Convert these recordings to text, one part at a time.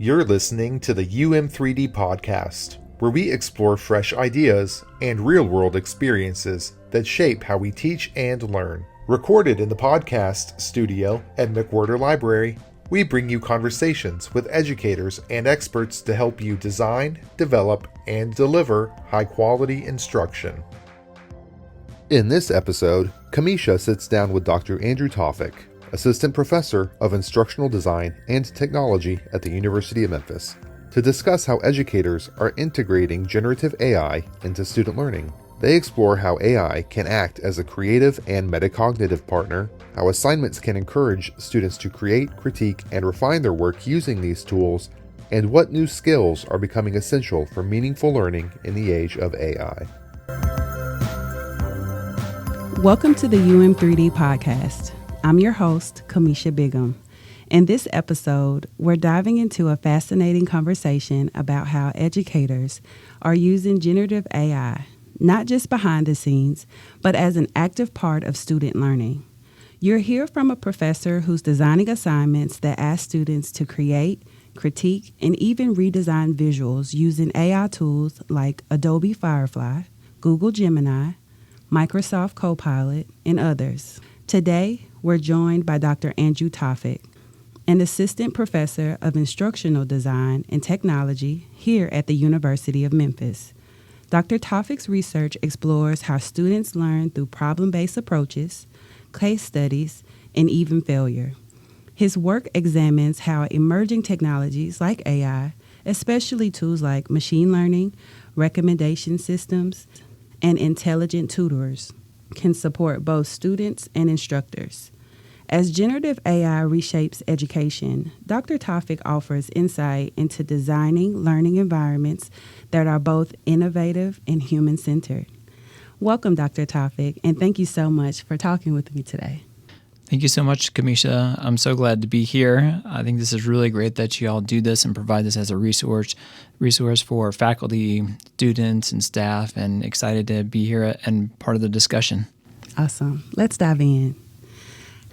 You're listening to the UM3D Podcast, where we explore fresh ideas and real-world experiences that shape how we teach and learn. Recorded in the podcast studio at McWhirter Library, we bring you conversations with educators and experts to help you design, develop, and deliver high-quality instruction. In this episode, Kamisha sits down with Dr. Andrew Tawfik, Assistant Professor of Instructional Design and Technology at the University of Memphis, to discuss how educators are integrating generative AI into student learning. They explore how AI can act as a creative and metacognitive partner, how assignments can encourage students to create, critique, and refine their work using these tools, and what new skills are becoming essential for meaningful learning in the age of AI. Welcome to the UM3D Podcast. I'm your host, Kamisha Bigham. In this episode, we're diving into a fascinating conversation about how educators are using generative AI, not just behind the scenes, but as an active part of student learning. You'll hear from a professor who's designing assignments that ask students to create, critique, and even redesign visuals using AI tools like Adobe Firefly, Google Gemini, Microsoft Copilot, and others. Today, we're joined by Dr. Andrew Tawfik, an assistant professor of instructional design and technology here at the University of Memphis. Dr. Tawfik's research explores how students learn through problem-based approaches, case studies, and even failure. His work examines how emerging technologies like AI, especially tools like machine learning, recommendation systems, and intelligent tutors, can support both students and instructors. As generative AI reshapes education, Dr. Tawfik offers insight into designing learning environments that are both innovative and human-centered. Welcome, Dr. Tawfik, and thank you so much for talking with me today. Thank you so much, Kamisha. I'm so glad to be here. I think this is really great that you all do this and provide this as a resource for faculty, students, and staff, and excited to be here and part of the discussion. Awesome. Let's dive in.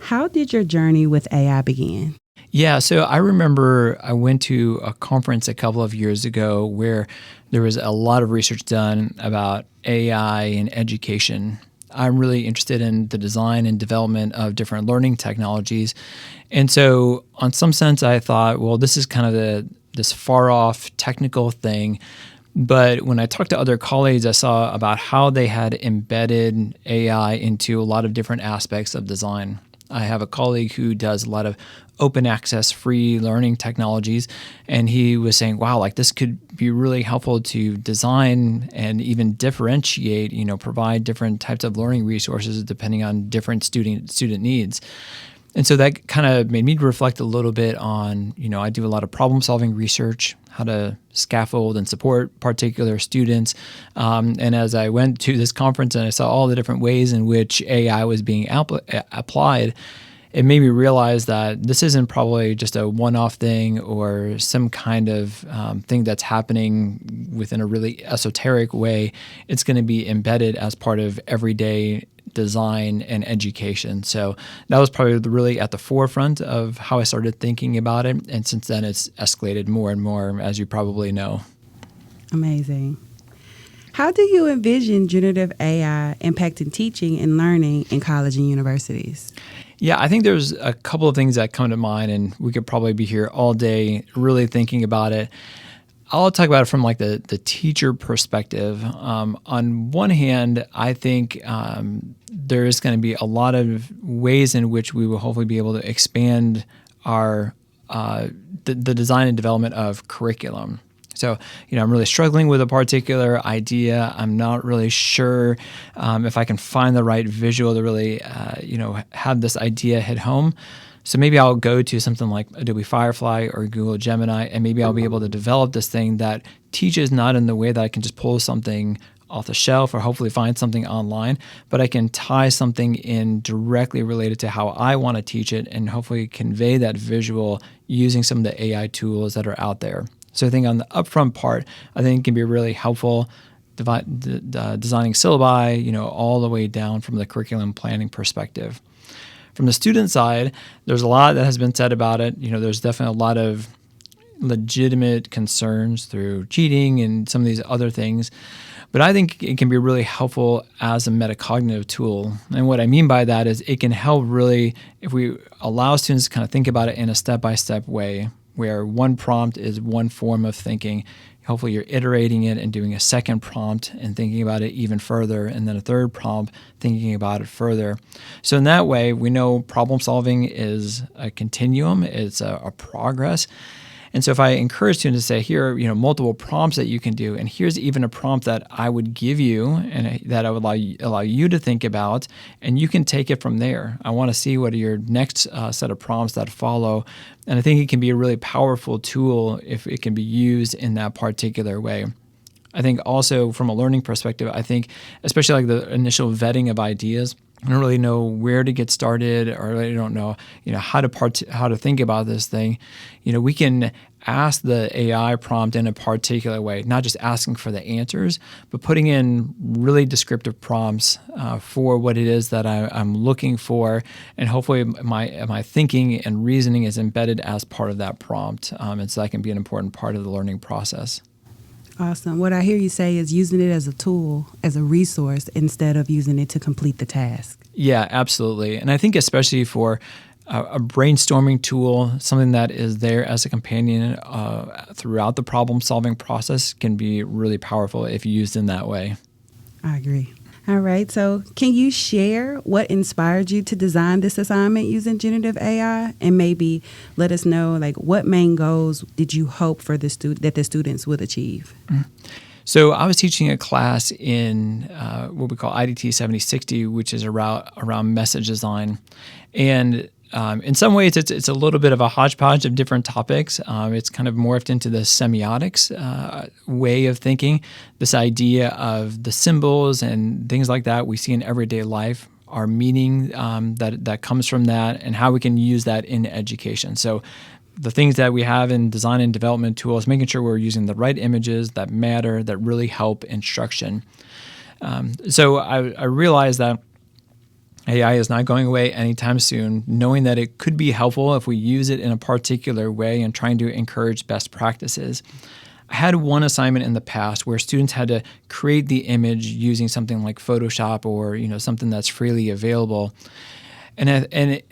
How did your journey with AI begin? Yeah, so I remember I went to a conference a couple of years ago where there was a lot of research done about AI in education. I'm really interested in the design and development of different learning technologies. And so on some sense, I thought, well, this is kind of this far-off technical thing. But when I talked to other colleagues, I saw about how they had embedded AI into a lot of different aspects of design. I have a colleague who does a lot of open access free learning technologies, and he was saying, wow, like this could be really helpful to design and even differentiate, provide different types of learning resources depending on different student needs. And so that kind of made me reflect a little bit on, I do a lot of problem solving research, how to scaffold and support particular students. And as I went to this conference and I saw all the different ways in which AI was being applied, it made me realize that this isn't probably just a one-off thing or some kind of thing that's happening within a really esoteric way. It's going to be embedded as part of everyday design and education. So that was probably really at the forefront of how I started thinking about it. And since then, it's escalated more and more, as you probably know. Amazing. How do you envision generative AI impacting teaching and learning in college and universities? Yeah, I think there's a couple of things that come to mind, and we could probably be here all day really thinking about it. I'll talk about it from like the teacher perspective. On one hand, I think there is going to be a lot of ways in which we will hopefully be able to expand our the design and development of curriculum. So, I'm really struggling with a particular idea. I'm not really sure if I can find the right visual to really, have this idea hit home. So maybe I'll go to something like Adobe Firefly or Google Gemini, and maybe I'll be able to develop this thing that teaches not in the way that I can just pull something off the shelf or hopefully find something online, but I can tie something in directly related to how I want to teach it and hopefully convey that visual using some of the AI tools that are out there. So I think on the upfront part, I think it can be really helpful designing syllabi, all the way down from the curriculum planning perspective. From the student side, there's a lot that has been said about it. There's definitely a lot of legitimate concerns through cheating and some of these other things. But I think it can be really helpful as a metacognitive tool. And what I mean by that is it can help really, if we allow students to kind of think about it in a step-by-step way, where one prompt is one form of thinking. Hopefully you're iterating it and doing a second prompt and thinking about it even further, and then a third prompt thinking about it further. So in that way, we know problem solving is a continuum, it's a progress. And so if I encourage students to say, here are multiple prompts that you can do, and here's even a prompt that I would give you and that I would allow you to think about, and you can take it from there. I want to see what are your next set of prompts that follow. And I think it can be a really powerful tool if it can be used in that particular way. I think also from a learning perspective, I think especially like the initial vetting of ideas, I don't really know where to get started, or I don't know, how to think about this thing. We can ask the AI prompt in a particular way, not just asking for the answers, but putting in really descriptive prompts for what it is that I'm looking for, and hopefully my thinking and reasoning is embedded as part of that prompt, and so that can be an important part of the learning process. Awesome. What I hear you say is using it as a tool, as a resource, instead of using it to complete the task. Yeah, absolutely. And I think especially for a brainstorming tool, something that is there as a companion throughout the problem-solving process can be really powerful if used in that way. I agree. All right. So can you share what inspired you to design this assignment using generative AI, and maybe let us know what main goals did you hope for that the students would achieve? Mm-hmm. So I was teaching a class in what we call IDT 7060, which is around message design. And in some ways, it's a little bit of a hodgepodge of different topics. It's kind of morphed into the semiotics way of thinking, this idea of the symbols and things like that we see in everyday life, our meaning that comes from that, and how we can use that in education. So the things that we have in design and development tools, making sure we're using the right images that matter, that really help instruction. So I realized that AI is not going away anytime soon, knowing that it could be helpful if we use it in a particular way and trying to encourage best practices. I had one assignment in the past where students had to create the image using something like Photoshop or something that's freely available. And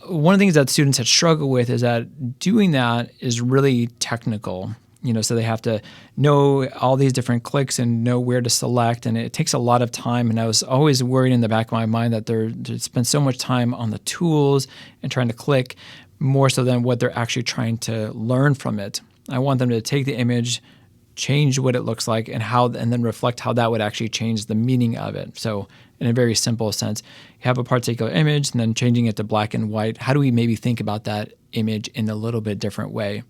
one of the things that students had struggled with is that doing that is really technical. So they have to know all these different clicks and know where to select, and it takes a lot of time. And I was always worried in the back of my mind that they spend so much time on the tools and trying to click more so than what they're actually trying to learn from it. I want them to take the image, change what it looks like, and then reflect how that would actually change the meaning of it. So in a very simple sense, you have a particular image and then changing it to black and white. How do we maybe think about that image in a little bit different way?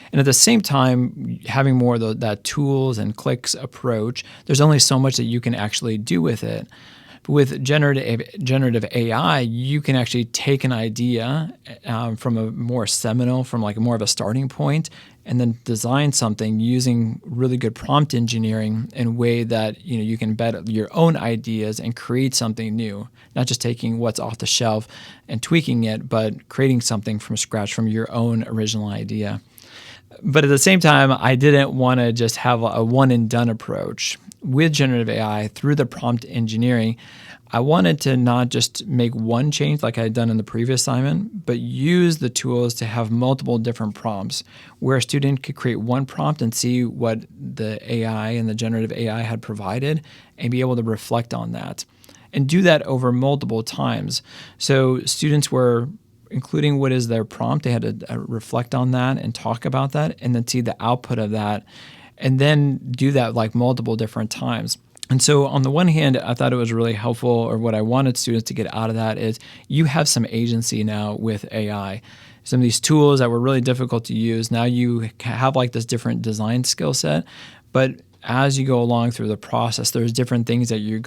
And at the same time, having more of that tools and clicks approach, there's only so much that you can actually do with it. But with generative AI, you can actually take an idea from a more seminal, from more of a starting point, and then design something using really good prompt engineering in a way that you can embed your own ideas and create something new. Not just taking what's off the shelf and tweaking it, but creating something from scratch from your own original idea. But at the same time, I didn't want to just have a one-and-done approach. With generative AI, through the prompt engineering, I wanted to not just make one change like I had done in the previous assignment, but use the tools to have multiple different prompts, where a student could create one prompt and see what the AI and the generative AI had provided and be able to reflect on that and do that over multiple times. So students were including what is their prompt. They had to reflect on that and talk about that, and then see the output of that, and then do that multiple different times. And so on the one hand, I thought it was really helpful, or what I wanted students to get out of that is you have some agency now with AI. Some of these tools that were really difficult to use, now you have this different design skill set, but as you go along through the process, there's different things that you're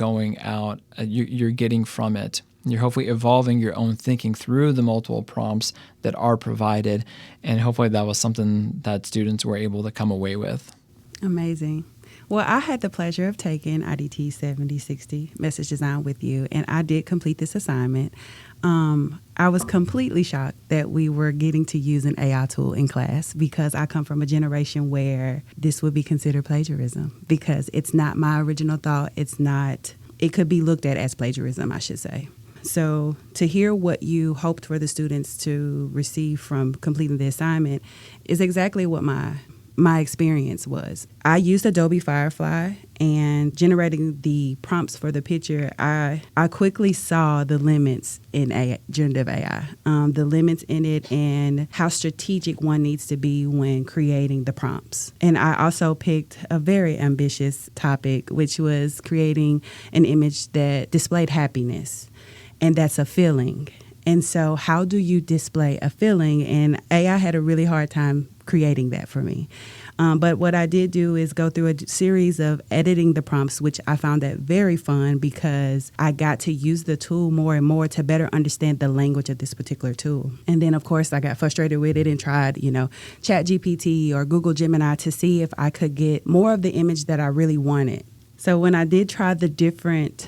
getting from it. You're hopefully evolving your own thinking through the multiple prompts that are provided, and hopefully that was something that students were able to come away with. Amazing. Well, I had the pleasure of taking IDT 7060 Message Design with you, and I did complete this assignment. I was completely shocked that we were getting to use an AI tool in class because I come from a generation where this would be considered plagiarism because it's not my original thought. It could be looked at as plagiarism, I should say. So to hear what you hoped for the students to receive from completing the assignment is exactly what my experience was. I used Adobe Firefly, and generating the prompts for the picture, I quickly saw the limits in generative AI, the limits in it and how strategic one needs to be when creating the prompts. And I also picked a very ambitious topic, which was creating an image that displayed happiness, and that's a feeling. And so how do you display a feeling? And AI had a really hard time creating that for me. But what I did do is go through a series of editing the prompts, which I found that very fun because I got to use the tool more and more to better understand the language of this particular tool. And then, of course, I got frustrated with it and tried, ChatGPT or Google Gemini to see if I could get more of the image that I really wanted. So when I did try the different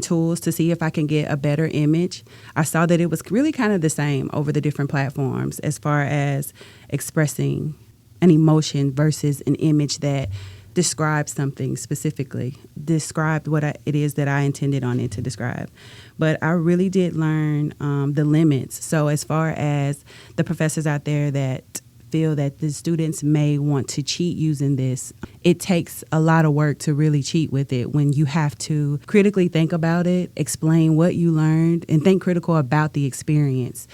tools to see if I can get a better image, I saw that it was really kind of the same over the different platforms as far as expressing an emotion versus an image that describes something specifically, described what it is that I intended on it to describe. But I really did learn the limits. So as far as the professors out there that feel that the students may want to cheat using this, it takes a lot of work to really cheat with it when you have to critically think about it, explain what you learned, and think critical about the experience.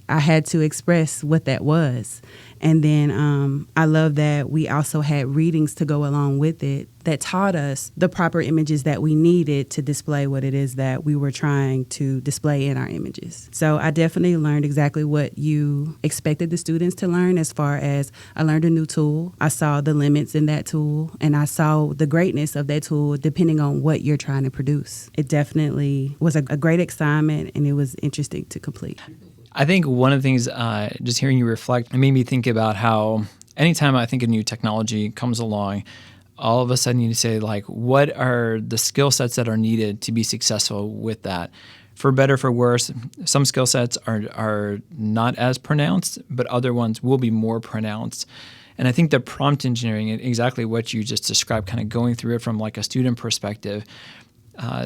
I had to express what that was. And then I love that we also had readings to go along with it that taught us the proper images that we needed to display what it is that we were trying to display in our images. So I definitely learned exactly what you expected the students to learn as far as I learned a new tool. I saw the limits in that tool, and I saw the greatness of that tool depending on what you're trying to produce. It definitely was a great assignment, and it was interesting to complete. I think one of the things, just hearing you reflect, it made me think about how anytime I think a new technology comes along, all of a sudden you say, like, what are the skill sets that are needed to be successful with that? For better, for worse, some skill sets are not as pronounced, but other ones will be more pronounced. And I think the prompt engineering, exactly what you just described, kind of going through it from like a student perspective,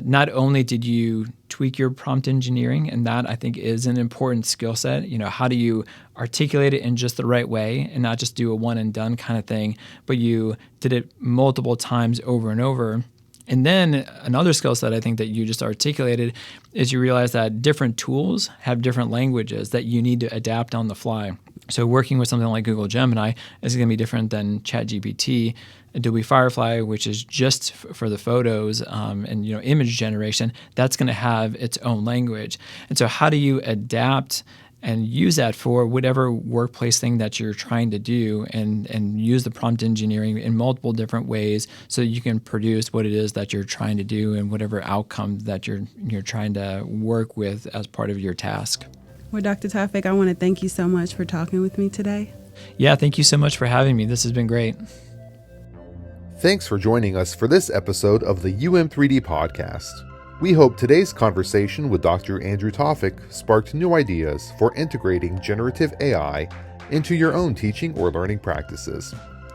not only did you tweak your prompt engineering, and that I think is an important skill set, how do you articulate it in just the right way and not just do a one and done kind of thing, but you did it multiple times over and over. And then another skill set I think that you just articulated is you realize that different tools have different languages that you need to adapt on the fly. So working with something like Google Gemini is going to be different than ChatGPT. Adobe Firefly, which is just for the photos and image generation, that's going to have its own language. And so how do you adapt and use that for whatever workplace thing that you're trying to do and use the prompt engineering in multiple different ways so you can produce what it is that you're trying to do and whatever outcome that you're trying to work with as part of your task. Well, Dr. Tawfik, I want to thank you so much for talking with me today. Yeah, thank you so much for having me. This has been great. Thanks for joining us for this episode of the UM3D Podcast. We hope today's conversation with Dr. Andrew Tawfik sparked new ideas for integrating generative AI into your own teaching or learning practices.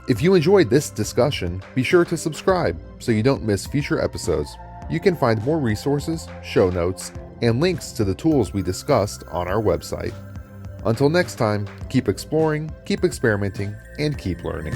If you enjoyed this discussion, be sure to subscribe so you don't miss future episodes. You can find more resources, show notes, and links to the tools we discussed on our website. Until next time, keep exploring, keep experimenting, and keep learning.